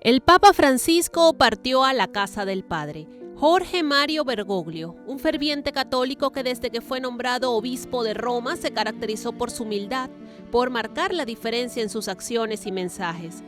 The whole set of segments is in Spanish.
El Papa Francisco partió a la casa del Padre. Jorge Mario Bergoglio, un ferviente católico que desde que fue nombrado obispo de Roma se caracterizó por su humildad, por marcar la diferencia en sus acciones y mensajes.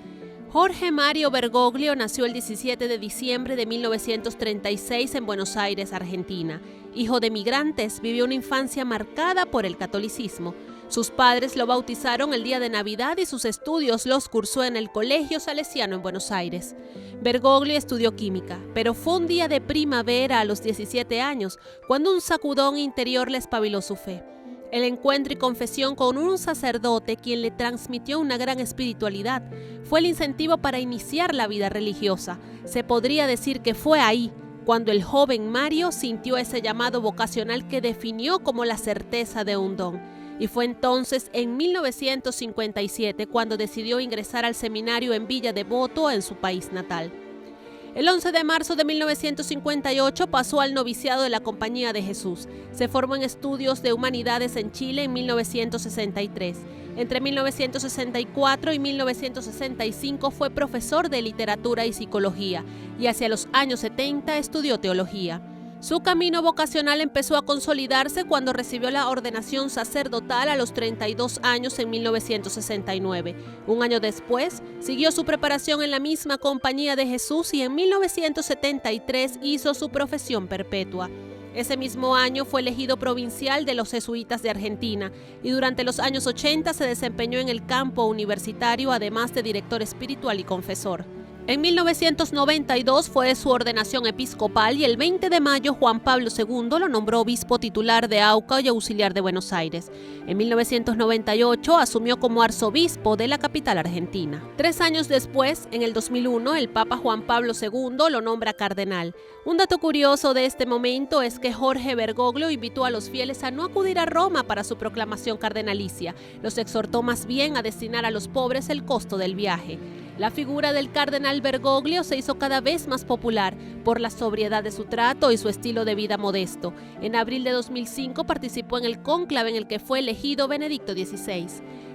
Jorge Mario Bergoglio nació el 17 de diciembre de 1936 en Buenos Aires, Argentina. Hijo de migrantes, vivió una infancia marcada por el catolicismo. Sus padres lo bautizaron el día de Navidad y sus estudios los cursó en el Colegio Salesiano en Buenos Aires. Bergoglio estudió química, pero fue un día de primavera a los 17 años, cuando un sacudón interior le espabiló su fe. El encuentro y confesión con un sacerdote, quien le transmitió una gran espiritualidad, fue el incentivo para iniciar la vida religiosa. Se podría decir que fue ahí cuando el joven Mario sintió ese llamado vocacional que definió como la certeza de un don. Y fue entonces, en 1957, cuando decidió ingresar al seminario en Villa Devoto, en su país natal. El 11 de marzo de 1958 pasó al noviciado de la Compañía de Jesús. Se formó en estudios de humanidades en Chile en 1963. Entre 1964 y 1965 fue profesor de literatura y psicología, y hacia los años 70 estudió teología. Su camino vocacional empezó a consolidarse cuando recibió la ordenación sacerdotal a los 32 años en 1969. Un año después, siguió su preparación en la misma Compañía de Jesús y en 1973 hizo su profesión perpetua. Ese mismo año fue elegido provincial de los jesuitas de Argentina y durante los años 80 se desempeñó en el campo universitario, además de director espiritual y confesor. En 1992 fue su ordenación episcopal y el 20 de mayo Juan Pablo II lo nombró obispo titular de Auca y auxiliar de Buenos Aires. En 1998 asumió como arzobispo de la capital argentina. 3 años después, en el 2001, el Papa Juan Pablo II lo nombra cardenal. Un dato curioso de este momento es que Jorge Bergoglio invitó a los fieles a no acudir a Roma para su proclamación cardenalicia. Los exhortó más bien a destinar a los pobres el costo del viaje. La figura del cardenal Bergoglio se hizo cada vez más popular por la sobriedad de su trato y su estilo de vida modesto. En abril de 2005 participó en el cónclave en el que fue elegido Benedicto XVI.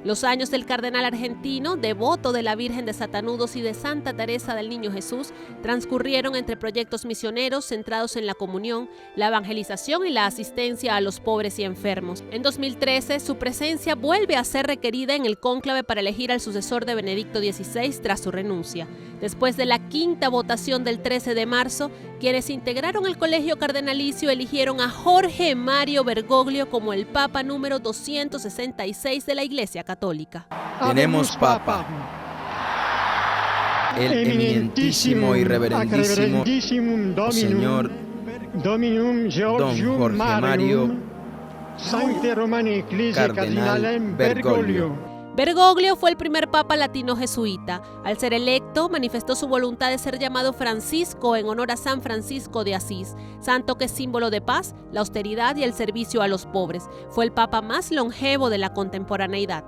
Los años del cardenal argentino, devoto de la Virgen de Satanudos y de Santa Teresa del Niño Jesús, transcurrieron entre proyectos misioneros centrados en la comunión, la evangelización y la asistencia a los pobres y enfermos. En 2013, su presencia vuelve a ser requerida en el cónclave para elegir al sucesor de Benedicto XVI tras su renuncia. Después de la quinta votación del 13 de marzo, quienes integraron el colegio cardenalicio eligieron a Jorge Mario Bergoglio como el Papa número 266 de la Iglesia Católica. Tenemos Papa, el eminentísimo y reverendísimo Señor Don Jorge Mario Cardenal Bergoglio. Bergoglio fue el primer papa latino jesuita. Al ser electo, manifestó su voluntad de ser llamado Francisco en honor a San Francisco de Asís, santo que es símbolo de paz, la austeridad y el servicio a los pobres. Fue el papa más longevo de la contemporaneidad.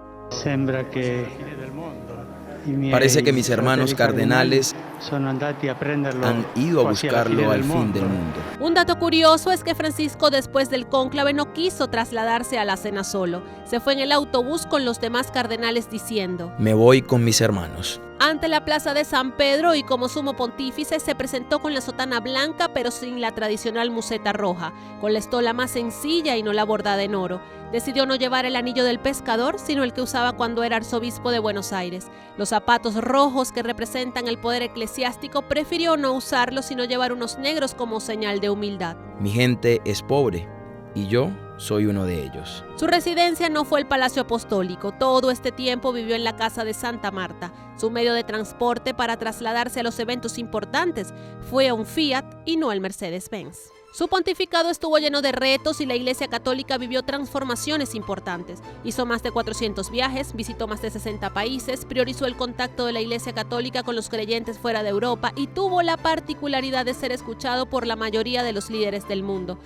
Parece que mis hermanos cardenales han ido a buscarlo al fin del mundo. Un dato curioso es que Francisco, después del cónclave, no quiso trasladarse a la cena solo. Se fue en el autobús con los demás cardenales diciendo: me voy con mis hermanos. Ante la plaza de San Pedro y como sumo pontífice se presentó con la sotana blanca pero sin la tradicional museta roja, con la estola más sencilla y no la bordada en oro. Decidió no llevar el anillo del pescador, sino el que usaba cuando era arzobispo de Buenos Aires. Los zapatos rojos que representan el poder eclesiástico prefirió no usarlos, sino llevar unos negros como señal de humildad. Mi gente es pobre y yo soy uno de ellos. Su residencia no fue el Palacio Apostólico. Todo este tiempo vivió en la casa de Santa Marta. Su medio de transporte para trasladarse a los eventos importantes fue un Fiat y no el Mercedes-Benz. Su pontificado estuvo lleno de retos y la Iglesia Católica vivió transformaciones importantes. Hizo más de 400 viajes, visitó más de 60 países, priorizó el contacto de la Iglesia Católica con los creyentes fuera de Europa y tuvo la particularidad de ser escuchado por la mayoría de los líderes del mundo.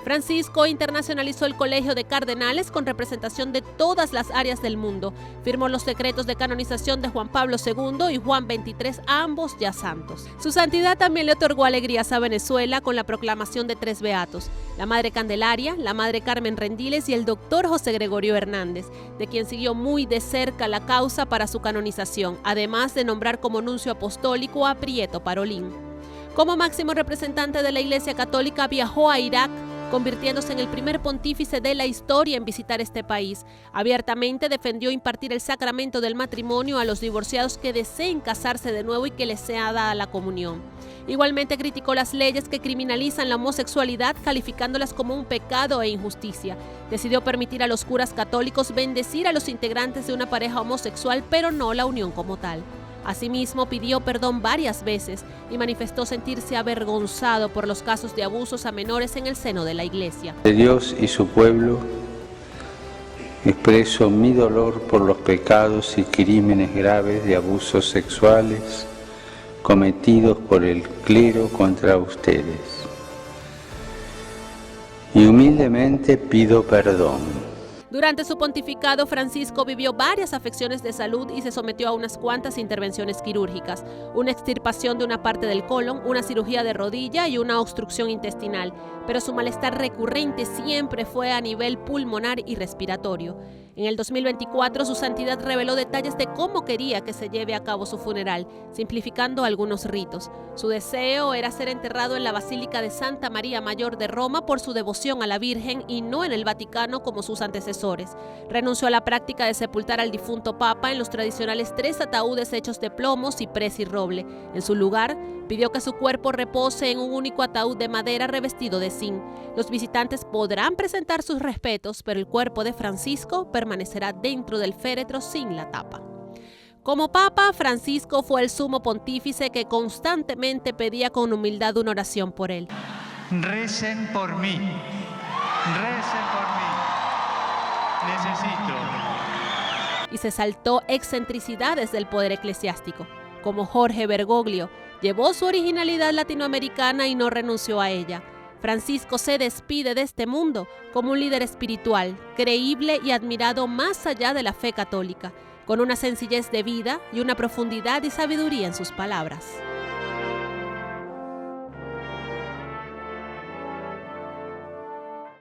Francisco internacionalizó el Colegio de Cardenales con representación de todas las áreas del mundo. Firmó los decretos de canonización de Juan Pablo II y Juan XXIII, ambos ya santos. Su santidad también le otorgó alegrías a Venezuela con la proclamación de 3 beatos: la Madre Candelaria, la Madre Carmen Rendiles y el doctor José Gregorio Hernández, de quien siguió muy de cerca la causa para su canonización, además de nombrar como nuncio apostólico a Prieto Parolín. Como máximo representante de la Iglesia Católica viajó a Irak, convirtiéndose en el primer pontífice de la historia en visitar este país. Abiertamente defendió impartir el sacramento del matrimonio a los divorciados que deseen casarse de nuevo y que les sea dada la comunión. Igualmente criticó las leyes que criminalizan la homosexualidad, calificándolas como un pecado e injusticia. Decidió permitir a los curas católicos bendecir a los integrantes de una pareja homosexual, pero no la unión como tal. Asimismo, pidió perdón varias veces y manifestó sentirse avergonzado por los casos de abusos a menores en el seno de la Iglesia. De Dios y su pueblo, expreso mi dolor por los pecados y crímenes graves de abusos sexuales cometidos por el clero contra ustedes. Y humildemente pido perdón. Durante su pontificado, Francisco vivió varias afecciones de salud y se sometió a unas cuantas intervenciones quirúrgicas, una extirpación de una parte del colon, una cirugía de rodilla y una obstrucción intestinal, pero su malestar recurrente siempre fue a nivel pulmonar y respiratorio. En el 2024, su santidad reveló detalles de cómo quería que se lleve a cabo su funeral, simplificando algunos ritos. Su deseo era ser enterrado en la Basílica de Santa María Mayor de Roma por su devoción a la Virgen y no en el Vaticano como sus antecesores. Renunció a la práctica de sepultar al difunto Papa en los tradicionales 3 ataúdes hechos de plomo, ciprés y roble. En su lugar, pidió que su cuerpo repose en un único ataúd de madera revestido de zinc. Los visitantes podrán presentar sus respetos, pero el cuerpo de Francisco permanecerá dentro del féretro sin la tapa. Como Papa, Francisco fue el sumo pontífice que constantemente pedía con humildad una oración por él. Recen por mí, recen por mí, necesito. Y se saltó excentricidades del poder eclesiástico. Como Jorge Bergoglio, llevó su originalidad latinoamericana y no renunció a ella. Francisco se despide de este mundo como un líder espiritual, creíble y admirado más allá de la fe católica, con una sencillez de vida y una profundidad y sabiduría en sus palabras.